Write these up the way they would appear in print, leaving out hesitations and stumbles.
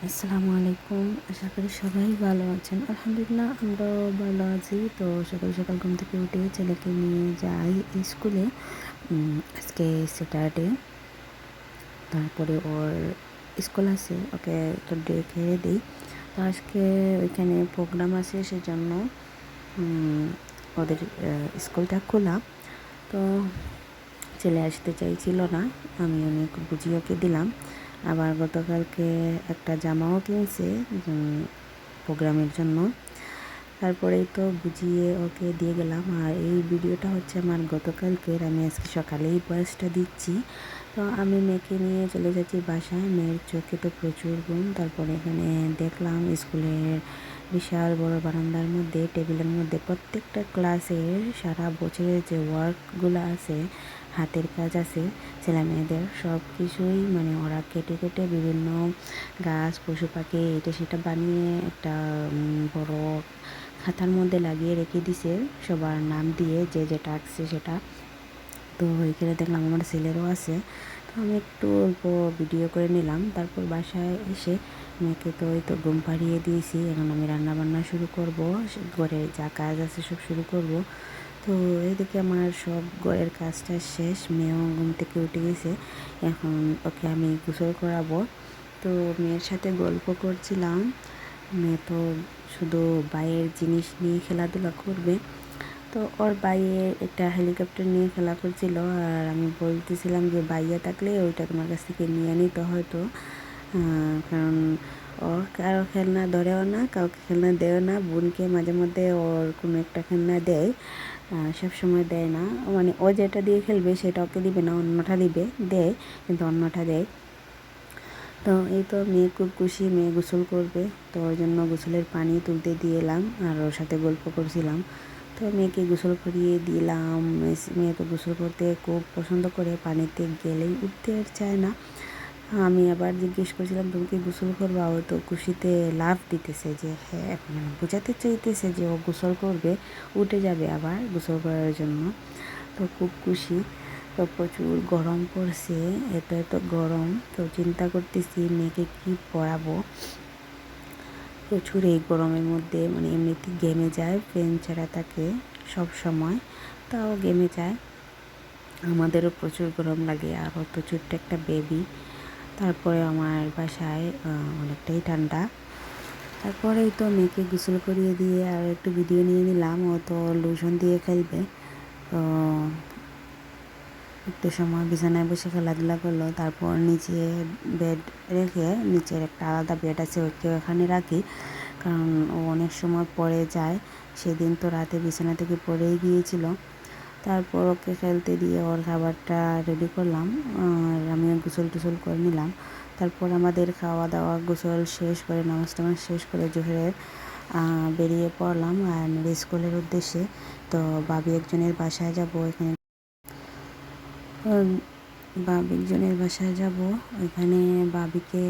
আসসালামু আলাইকুম। আশা করি সবাই ভালো আছেন। আলহামদুলিল্লাহ আমরাও ভালো আছি। তো সকাল সকাল ঘুম থেকে উঠে ছেলেকে নিয়ে যাই স্কুলে। আজকে স্যাটারডে, তারপরে ওর স্কুল আছে, ওকে একটু ডেকে দিই। তো আজকে ওইখানে প্রোগ্রাম আছে, সেজন্য ওদের স্কুলটা খোলা। তো ছেলে আসতে চাইছিল না, আমি অনেক বুঝিয়ে ওকে দিলাম। আবার গতকালকে একটা জামাও কিনছে প্রোগ্রামের জন্য। তারপরেই তো বুঝিয়ে ওকে দিয়ে গেলাম। আর এই ভিডিওটা হচ্ছে আমার গতকালকের, আমি আজকে সকালেই ভয়েসটা দিচ্ছি। তো আমি মেয়েকে নিয়ে চলে যাচ্ছি বাসায়। মেয়ের চোখে তো প্রচুর ঘুম। তারপরে এখানে দেখলাম স্কুলের বিশাল বড় বারান্দার মধ্যে টেবিলের মধ্যে প্রত্যেকটা ক্লাসের সারা বছরের যে ওয়ার্কগুলো আছে, হাতের কাজ আছে ছেলে মেয়েদের, সব কিছুই মানে ওরা কেটে কেটে বিভিন্ন গাছ পশু পাখি এটা সেটা বানিয়ে একটা বড় খাতার মধ্যে লাগিয়ে রেখে দিছে, সবার নাম দিয়ে যে যেটা আঁকছে সেটা। তো এখানে দেখলাম আমার ছেলেরও আছে। তো আমি একটু অল্প ভিডিও করে নিলাম। তারপর বাসায় এসে মেয়েকে তো ওই তো ঘুম পাড়িয়ে দিয়েছি। এখন আমি রান্না বান্না শুরু করব, ঘরে যা কাজ আছে সব শুরু করব। তো এদিকে আমার সব ঘরের কাজটা শেষ, মেয়েও ঘুম থেকে উঠে গেছে। এখন ওকে আমি গোসল করাবো। তো মেয়ের সাথে গল্প করছিলাম। মেয়ে তো শুধু বাইয়ের জিনিস নিয়ে খেলাধুলা করবে। তো ওর বাইয়ে একটা হেলিকপ্টার নিয়ে খেলা করছিল, আর আমি বলতেছিলাম যে বাইয়া থাকলে ওইটা তোমার কাছ থেকে নিয়ে নিতে হয়তো, কারণ ও কারো খেলনা ধরেও না, কাউকে খেলনা দেয় না। বোনকে মাঝে মধ্যে ওর কোনো একটা খেলনা দেয়, সব সময় দেয় না। মানে ও যেটা দিয়ে খেলবে সেটা ওকে দিবে না, অন্যটা দিবে, দেয় কিন্তু অন্যটা দেয়। তো এই তো মেয়ে খুব খুশি, মেয়ে গোসল করবে। তো ওই জন্য গোসলের পানি তুলতে দিয়ে এলাম আর ওর সাথে গল্প করছিলাম। তো মেয়েকে গোসল করিয়ে দিলাম। মেয়ে তো গোসল করতে খুব পছন্দ করে, পানিতে গেলেই উঠতে আর চায় না। আমি আবার জিজ্ঞেস করছিলাম তুমি কি গোসল করবা? ও তো খুশিতে লাফ দিতেছে, যে হ্যাঁ, মানে বোঝাতে চাইতেছে যে ও গোসল করবে, উঠে যাবে আবার গোসল করার জন্য। তো খুব খুশি। তো প্রচুর গরম পড়ছে, এত এত গরম। তো চিন্তা করতেছি মেয়েকে কি পরাবো। প্রচুর এই গরমের মধ্যে মানে এমনিতেই ঘেমে যায়, ফ্যান ছাড়া থাকে সব সময়, তাও ঘেমে যায়। আমাদেরও প্রচুর গরম লাগে, আর অত ছোট্ট একটা বেবি। তারপরে আমার বাসায় অনেকটাই ঠান্ডা। তারপরেই তো মেয়েকে গোসল করিয়ে দিয়ে আর একটু ভিডিও নিয়ে নিলাম। ও তো লোশন দিয়ে খেলবে। তো একটু সময় বিছানায় বসে খেলাধুলা করলো। তারপর নিচে বেড রেখে, নিচের একটা আলাদা বেড আছে ওকে ওখানে রাখি, কারণ ও অনেক সময় পড়ে যায়। সেদিন তো রাতে বিছানা থেকে পড়েই গিয়েছিল। তারপর ওকে খেলতে দিয়ে ওর খাবারটা রেডি করলাম, আর আমিও গোসল টোসল করে নিলাম। তারপর আমাদের খাওয়া দাওয়া গোসল শেষ করে, নামাজ টামাজ শেষ করে জোহরের বেরিয়ে পড়লাম আর মেয়ের স্কুলের উদ্দেশ্যে। তো ভাবি একজনের বাসায় যাব, এখানে ভাবি একজনের বাসায় যাব, ওইখানে ভাবিকে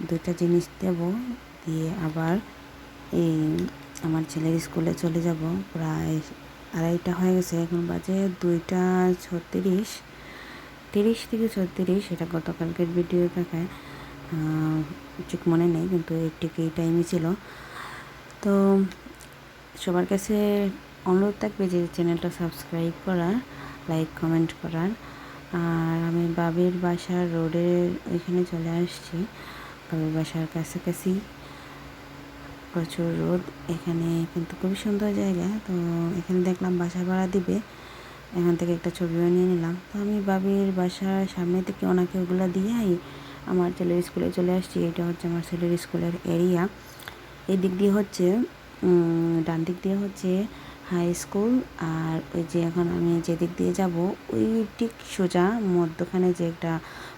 দুইটা জিনিস দেব, দিয়ে আবার এই আমার ছেলের স্কুলে চলে যাব। প্রায় 2:30 হয়ে গেছে, এখন বাজে 2:36, 30 থেকে 36, এটা গতকালকের ভিডিও দেখায়, ঠিক মনে নেই, কিন্তু ঠিক এই টাইমই ছিল। তো সবার কাছে অনুরোধ থাকবে যে চ্যানেলটা সাবস্ক্রাইব করার, লাইক কমেন্ট করার। আর আমি বাবির বাসার রোডের এখানে চলে আসছি, বাবির বাসার কাছাকাছি। প্রচুর রোদ এখানে, কিন্তু খুবই সুন্দর জায়গা। তো এখানে দেখলাম বাসা ভাড়া দিবে, এখান থেকে একটা ছবিও নিয়ে নিলাম। তো আমি বাবির বাসার সামনে থেকে ওনাকে ওগুলো দিয়েই আমার ছেলের স্কুলে চলে আসছি। এটা হচ্ছে আমার ছেলের স্কুলের এরিয়া। এই দিক দিয়ে হচ্ছে ডান দিক দিয়ে হচ্ছে হাই স্কুল, আর ওই যে এখন আমি যে দিক দিয়ে যাব ওই ঠিক সোজা মধ্যখানে যে একটা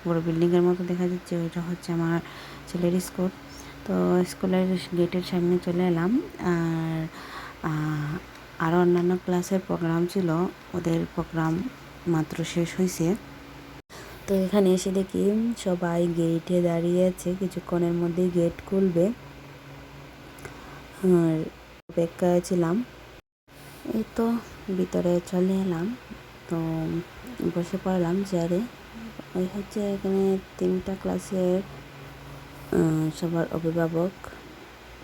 বড় বিল্ডিংয়ের মতো দেখা যাচ্ছে, ওইটা হচ্ছে আমার ছেলের স্কুল। তো স্কুলের গেটের সামনে চলে এলাম। আর আরও অন্যান্য ক্লাসের প্রোগ্রাম ছিল, ওদের প্রোগ্রাম মাত্র শেষ হয়েছে। তো এখানে এসে দেখি সবাই গেটে দাঁড়িয়ে আছে, কিছুক্ষণের মধ্যেই গেট খুলবে। আর অপেক্ষায় ছিলাম। এই তো ভিতরে চলে এলাম। তো বসে পড়লাম চেয়ারে। ওই হচ্ছে এখানে 3টা ক্লাসের সবার অভিভাবক,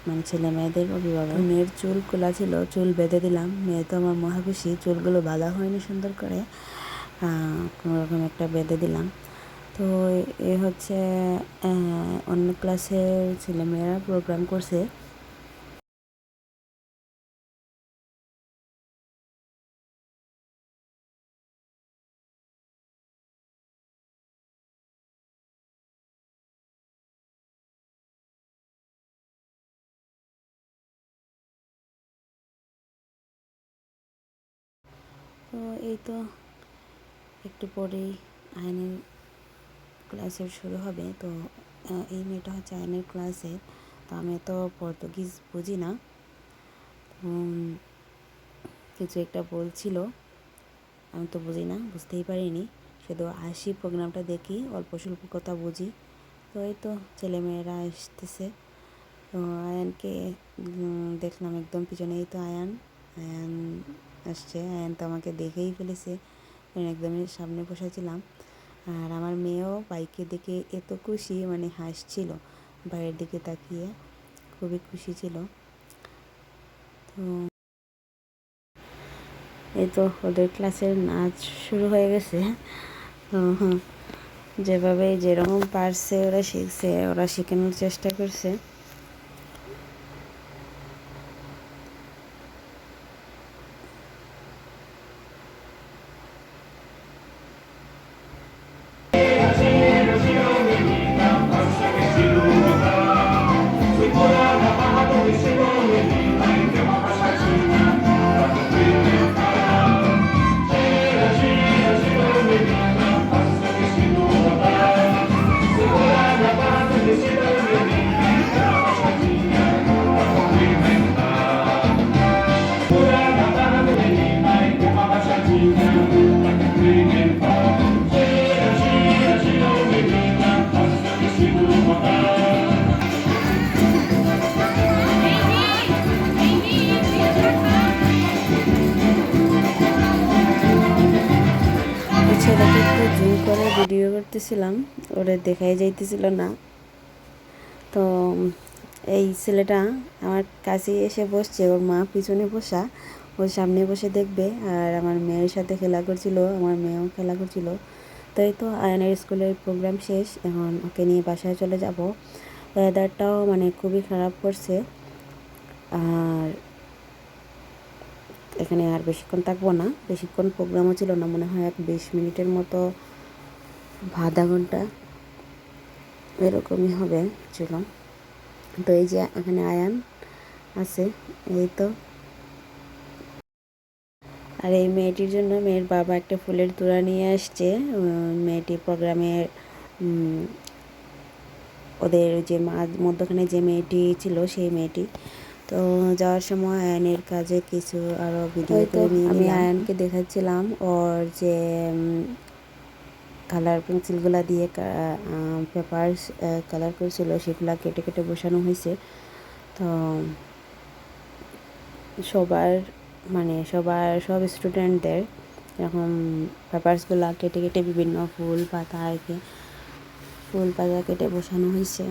মানে ছেলে মেয়েদের অভিভাবক। মেয়ের চুল খোলা ছিল, চুল বেঁধে দিলাম। মেয়ে তো আমার মহা খুশি, চুলগুলো বাঁধা হয়নি সুন্দর করে, কোনোরকম একটা বেঁধে দিলাম। তো এ হচ্ছে অন্য ক্লাসের ছেলেমেয়েরা প্রোগ্রাম করছে। তো এই তো একটু পরেই আয়নের ক্লাসের শুরু হবে। তো এই মেয়েটা হচ্ছে আয়নের ক্লাসে। তো আমি তো পর্তুগিজ বুঝি না, কিছু একটা বলছিল, আমি তো বুঝি না, বুঝতেই পারিনি, শুধু আসি প্রোগ্রামটা দেখি, অল্প স্বল্প কথা বুঝি। তো এই তো ছেলেমেয়েরা আসতেছে। তো আয়ানকে দেখলাম একদম পিছনেই তো আয়ান আসছে। আয়ান তো আমাকে দেখেই ফেলেছে, একদমই সামনে বসেছিলাম। আর আমার মেয়েও বাইকে দেখে এত খুশি, মানে হাসছিল বাইরের দিকে তাকিয়ে, খুবই খুশি ছিল। তো এই তো ওদের ক্লাসের নাচ শুরু হয়ে গেছে। তো যেভাবে যেরকম পারছে ওরা শিখছে, ওরা শেখানোর চেষ্টা করছে। ছেলেকে একটু জুম করে ভিডিও করতেছিলাম, ওরা দেখাই যাইতেছিল না। তো এই ছেলেটা আমার কাছে এসে বসছে, ওর মা পিছনে বসা, ওর সামনে বসে দেখবে। আর আমার মেয়ের সাথে খেলা করছিল, আমার মেয়েও খেলা করছিল। তাই তো আয়নের স্কুলের প্রোগ্রাম শেষ, এখন ওকে নিয়ে বাসায় চলে যাব। ওয়েদারটাও মানে খুবই খারাপ করছে। আর এখানে আর বেশিক্ষণ থাকবো না, বেশিক্ষণ প্রোগ্রামও ছিল না, মনে হয় 20 মিনিটের মতো, আধা ঘন্টা এরকমই হবে ছিল। তো এই যে এখানে আয়ান আছে, এই তো। আর এই মেয়েটির জন্য মেয়ের বাবা একটা ফুলের তোড়া নিয়ে আসছে। মেয়েটি প্রোগ্রামের ওদের যে মধ্যখানে যে মেয়েটি ছিল সেই মেয়েটি। তো যাওয়ার সময় আয়নের কাজে কিছু আরও ভিডিও করে নিয়ে আমি আয়নকে দেখাচ্ছিলাম ওর যে কালার পেন্সিলগুলো দিয়ে পেপারস কালার করেছিল, সেগুলো কেটে কেটে বসানো হয়েছে। তো সব স্টুডেন্টদের এরকম পেপারসগুলো কেটে কেটে বিভিন্ন ফুল পাতা কেটে বসানো হয়েছে।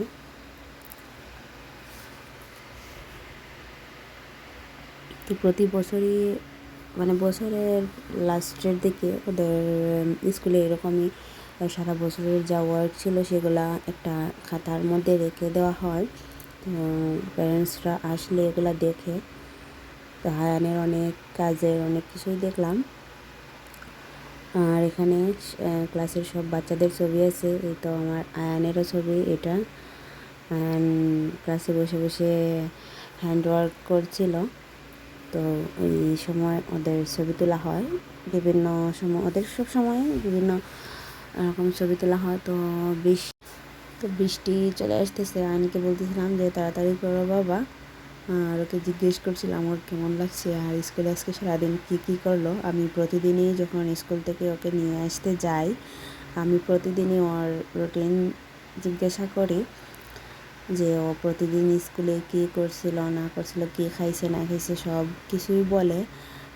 তো প্রতি বছরই মানে বছরের লাস্টের দিকে ওদের স্কুলে এরকমই সারা বছরের যা ওয়ার্ক ছিল সেগুলা একটা খাতার মধ্যে রেখে দেওয়া হয়। প্যারেন্টসরা আসলে এগুলা দেখে। তো আয়ানের অনেক কাজের অনেক কিছুই দেখলাম। আর এখানে ক্লাসের সব বাচ্চাদের ছবি আছে। এই তো আমার আয়ানেরও ছবি এটা। আয়ান ক্লাসে বসে বসে হ্যান্ডওয়ার্ক করছিল। তো এই সময় ওদের ছবি তোলা হয়, বিভিন্ন সময় ওদের সব সময় বিভিন্ন রকম ছবি তোলা হয়। তো বৃষ্টি চলে আসতেছে, আয়নকে বলতেছিলাম যে তাড়াতাড়ি করো বাবা। আর ওকে জিজ্ঞেস করছিলাম ওর কেমন লাগছে, আর স্কুলে আজকে সারাদিন কী করলো। আমি প্রতিদিনই যখন স্কুল থেকে ওকে নিয়ে আসতে যাই, আমি প্রতিদিনই ওর রুটিন জিজ্ঞাসা করি যে ও প্রতিদিন স্কুলে কী করছিল না করছিল, কী খাইছে না খাইছে, সব কিছুই বলে।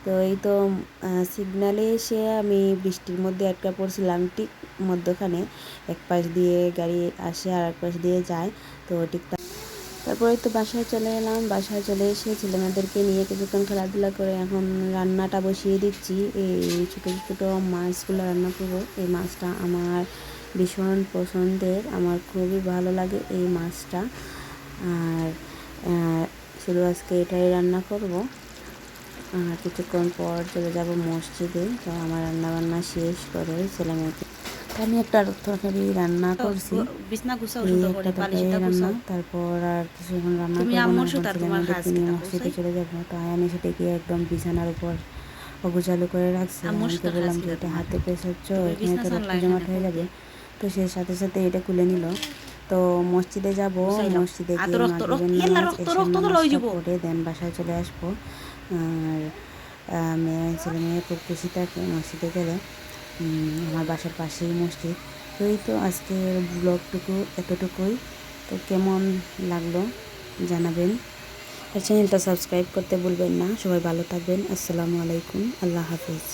তো এই তো সিগনালে এসে আমি বৃষ্টির মধ্যে আটকা পড়ছিলাম, ঠিক মধ্যখানে। এক পাশ দিয়ে গাড়ি আসে আর এক পাশ দিয়ে যায়, তো ঠিক তারপরে তো বাসায় চলে এলাম। বাসায় চলে এসে ছেলেমেয়েদেরকে নিয়ে কিছুক্ষণ খেলাধুলা করে এখন রান্নাটা বসিয়ে দিচ্ছি। এই ছোটো ছোটো মাছগুলো রান্না করবো। এই মাছটা আমার ভীষণ পছন্দের, আমার খুবই ভালো লাগে এই মাছটা। আর শুধু আজকে এটাই রান্না করব। কিছুক্ষণ পর চলে যাব মসজিদে। তো আমার রান্নাবান্না শেষ করে ছেলেমেয়েকে আমি একটা তরকারি রান্না করছি, এই একটা তরকারি রান্না। তারপর আর কিছুক্ষণ রান্না করবো না, এখন ছেলেমেয়েদেরকে নিয়ে মসজিদে চলে যাবো। তো আয়ানি সেটা গিয়ে একদম বিছানার উপর অগোছালো করে রাখছে। আমাকে বললাম যে এটা হাতে পেঁচাচ্ছ, এখানে তো রক্ত জমাট হয়ে যাবে। তো সে সাথে সাথে এটা খুলে নিল। তো মসজিদে যাব, মসজিদে গিয়ে মাগরিবের নামাজ, এশার নামাজটা পড়ে দেন বাসায় চলে আসবো। আর মেয়ে ছেলে মেয়ে খুব খুশি থাকে মসজিদে গেলে। আমার বাসার পাশেই মসজিদ। তো এই তো আজকের ব্লগটুকু এতটুকুই। তো কেমন লাগলো জানাবেন, আর চ্যানেলটা সাবস্ক্রাইব করতে ভুলবেন না। সবাই ভালো থাকবেন। আসসালামু আলাইকুম, আল্লাহ হাফিজ।